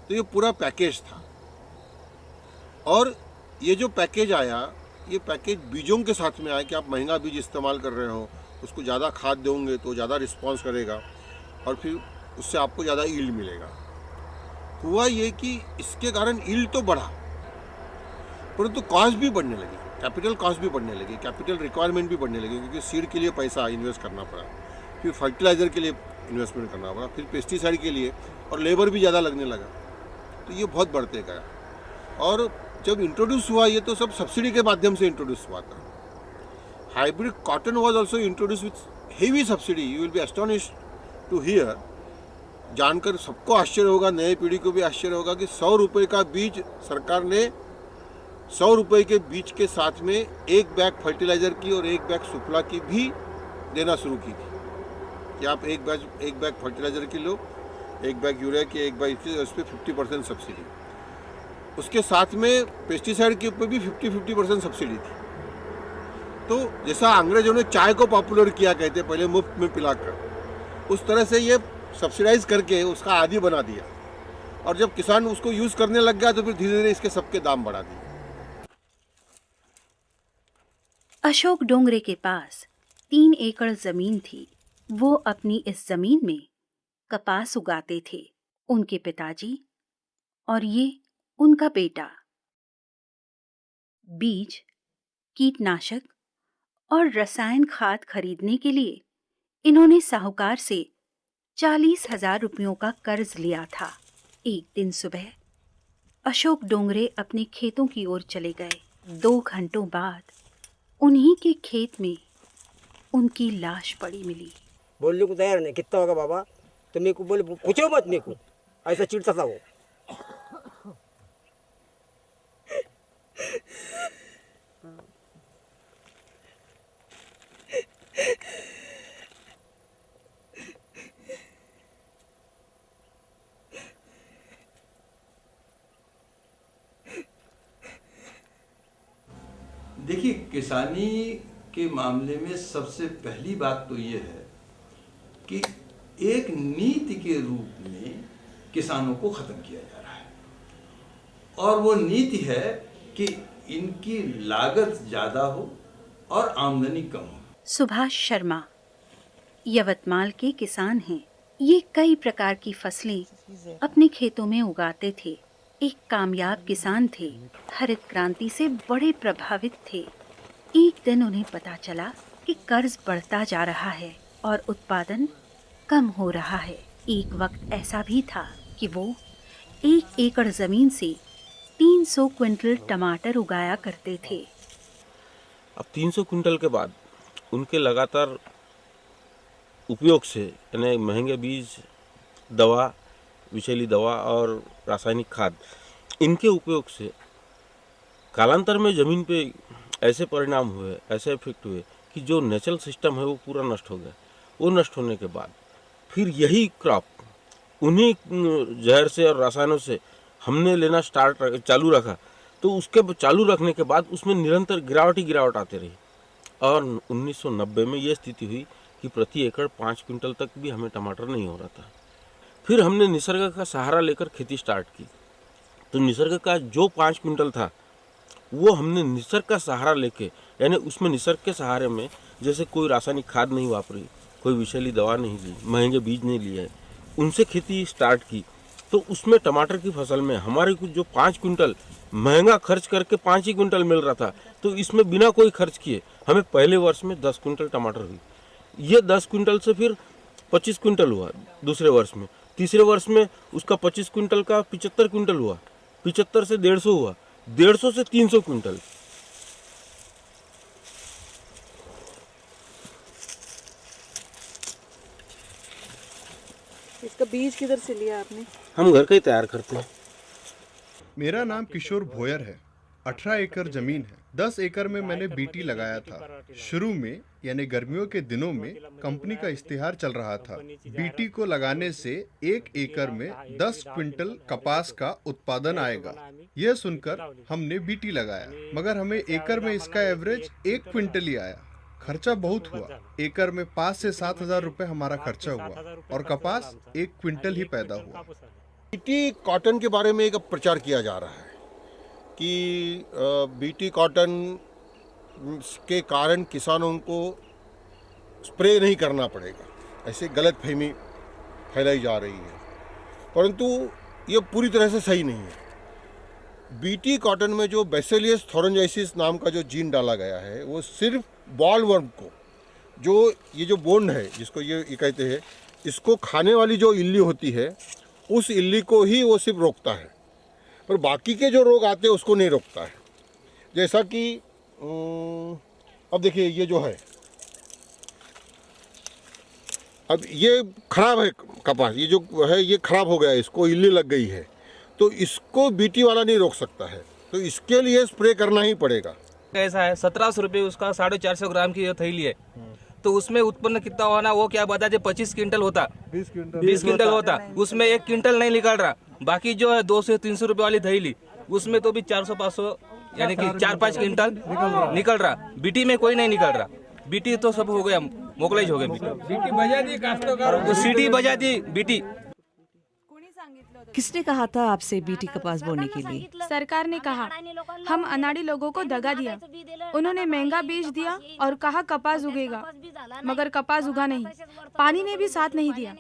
तो ये पूरा पैकेज था। और ये जो पैकेज आया, ये पैकेज बीजों के साथ में आया कि आप महंगा बीज इस्तेमाल कर रहे हो, उसको ज़्यादा खाद दोगे तो ज़्यादा रिस्पॉन्स करेगा और फिर उससे आपको ज़्यादा ईल्ड मिलेगा। हुआ ये कि इसके कारण ईल्ड तो बढ़ा, परंतु कॉस्ट भी बढ़ने लगी, कैपिटल कॉस्ट भी बढ़ने लगी, कैपिटल रिक्वायरमेंट भी बढ़ने लगी, क्योंकि सीड के लिए पैसा इन्वेस्ट करना पड़ा, फिर फर्टिलाइज़र के लिए इन्वेस्टमेंट करना पड़ा, फिर पेस्टिसाइड के लिए, और लेबर भी ज़्यादा लगने लगा। तो ये बहुत बढ़ते गया। और जब इंट्रोड्यूस हुआ ये, तो सब सब्सिडी के माध्यम से इंट्रोड्यूस हुआ था। Hybrid cotton was also introduce with heavy subsidy. You will be astonished to hear, जानकर सबको आश्चर्य होगा, नए पीढ़ी को भी आश्चर्य होगा कि 100 रुपये का बीज सरकार ने 100 रुपये के बीज के साथ में 1 बैग फर्टिलाइज़र की और 1 बैग सुफला की भी देना शुरू की थी कि आप एक बैग फर्टिलाइज़र की लो, 1 बैग यूरिया की, 1 बैग इसकी, उस पर 50% सब्सिडी। उसके साथ में पेस्टिसाइड के ऊपर भी 50% सब्सिडी थी। तो जैसा अंग्रेजों ने चाय को पॉपुलर किया, कहते पहले मुफ्त में पिलाकर, उस तरह से ये सब्सिडाइज करके उसका आदी बना दिया। और जब किसान उसको यूज़ करने लग गया तो फिर धीरे धीरे इसके सबके दाम बढ़ा दिए। अशोक डोंगरे के पास 3 एकड़ जमीन थी। वो अपनी इस जमीन में कपास उगाते थे, उनके पिताजी और ये उनका बेटा। बीज, कीटनाशक और रसायन खाद खरीदने के लिए इन्होंने साहूकार से 40,000 रुपयों का कर्ज लिया था। एक दिन सुबह अशोक डोंगरे अपने खेतों की ओर चले गए। 2 घंटों बाद उन्हीं के खेत में उनकी लाश पड़ी मिली। बोलने को तैयार नहीं, कितना होगा बाबा? तो मेरे को बोले पूछो मत, मेरे को ऐसा चिढ़ता था वो। देखिए, किसानी के मामले में सबसे पहली बात तो ये है कि एक नीति के रूप में किसानों को ख़त्म किया जा रहा है, और वो नीति है कि इनकी लागत ज़्यादा हो और आमदनी कम हो। सुभाष शर्मा यवतमाल के किसान हैं। ये कई प्रकार की फसलें अपने खेतों में उगाते थे। एक कामयाब किसान थे, हरित क्रांति से बड़े प्रभावित थे। एक दिन उन्हें पता चला कि कर्ज बढ़ता जा रहा है और उत्पादन कम हो रहा है। एक वक्त ऐसा भी था कि वो 1 एकड़ जमीन से 300 क्विंटल टमाटर उगाया करते थे। अब 300 क्विंटल के बाद उनके लगातार उपयोग से, यानी महंगे बीज, दवा, विषैली दवा और रासायनिक खाद, इनके उपयोग से कालांतर में ज़मीन पे ऐसे परिणाम हुए, ऐसे इफेक्ट हुए कि जो नेचुरल सिस्टम है वो पूरा नष्ट हो गया। वो नष्ट होने के बाद फिर यही क्रॉप उन्हीं जहर से और रसायनों से हमने लेना चालू रखा। तो उसके चालू रखने के बाद उसमें निरंतर गिरावट ही गिरावट आती रही, और 1990 में ये स्थिति हुई कि प्रति एकड़ 5 क्विंटल तक भी हमें टमाटर नहीं हो रहा था। फिर हमने निसर्ग का सहारा लेकर खेती स्टार्ट की। तो निसर्ग का जो 5 क्विंटल था वो हमने निसर्ग का सहारा लेके, यानी उसमें निसर्ग के सहारे में जैसे कोई रासायनिक खाद नहीं वापरी, कोई विषैली दवा नहीं ली, महंगे बीज नहीं लिए, उनसे खेती स्टार्ट की। तो उसमें टमाटर की फसल में हमारे कुछ जो 5 क्विंटल महंगा खर्च करके 5 ही क्विंटल मिल रहा था, तो इसमें बिना कोई खर्च किए हमें पहले वर्ष में 10 क्विंटल टमाटर हुई। ये 10 क्विंटल से फिर 25 क्विंटल हुआ दूसरे वर्ष में, तीसरे वर्ष में उसका 25 क्विंटल का 75 क्विंटल हुआ, 75 से 150 हुआ, 150 से 300 क्विंटल। इसका बीज किधर से लिया आपने? हम घर का ही तैयार करते हैं। मेरा नाम किशोर भोयर है। 18 एकड़ जमीन है। 10 एकड़ में मैंने बीटी लगाया था। शुरू में यानी गर्मियों के दिनों में कंपनी का इश्तिहार चल रहा था। बीटी को लगाने से 1 एकड़ में 10 क्विंटल कपास का उत्पादन आएगा। यह सुनकर हमने बीटी लगाया, मगर हमें एकड़ में इसका एवरेज 1 क्विंटल ही आया। खर्चा बहुत हुआ। एकड़ में 5 से 7 हजार रुपए हमारा खर्चा हुआ और कपास 1 क्विंटल ही पैदा हुआ। बीटी कॉटन के बारे में एक प्रचार किया जा रहा है कि बीटी कॉटन के कारण किसानों को स्प्रे नहीं करना पड़ेगा, ऐसे गलत फहमी फैलाई जा रही है, परंतु ये पूरी तरह से सही नहीं है। बीटी कॉटन में जो बैसिलियस थोरेंजाइसिस नाम का जो जीन डाला गया है वो सिर्फ बॉलवर्म को, जो ये जो बोंड है जिसको ये कहते हैं, इसको खाने वाली जो इल्ली होती है उस इल्ली को ही वो सिर्फ रोकता है, पर बाकी के जो रोग आते हैं उसको नहीं रोकता है। जैसा कि अब देखिए ये जो है, अब ये खराब है कपास, ये जो है ये खराब हो गया है, इसको इल्ली लग गई है, तो इसको बीटी वाला नहीं रोक सकता है, तो इसके लिए स्प्रे करना ही पड़ेगा। कैसा है 1700 रुपये उसका 450 ग्राम की थैली है, तो उसमें उत्पन्न कितना होना वो क्या बता दे, 25 क्विंटल होता, 20 क्विंटल होता, उसमें 1 क्विंटल नहीं निकल रहा। बाकी जो है 200-300 रुपये वाली थैली उसमें तो भी 400-500 यानी कि 4-5 क्विंटल निकल रहा। बीटी में कोई नहीं निकल रहा, बीटी तो सब हो गया, मोकलाइज हो गया बीटी बजा दी, सीटी बजा दी बीटी। किसने कहा था आपसे बीटी कपास बोने के लिए? सरकार ने कहा, हम अनाड़ी लोगों को दगा दिया। उन्होंने महंगा बीज दिया और कहा कपास उगेगा, मगर कपास उगा नहीं, पानी ने भी साथ नहीं दिया।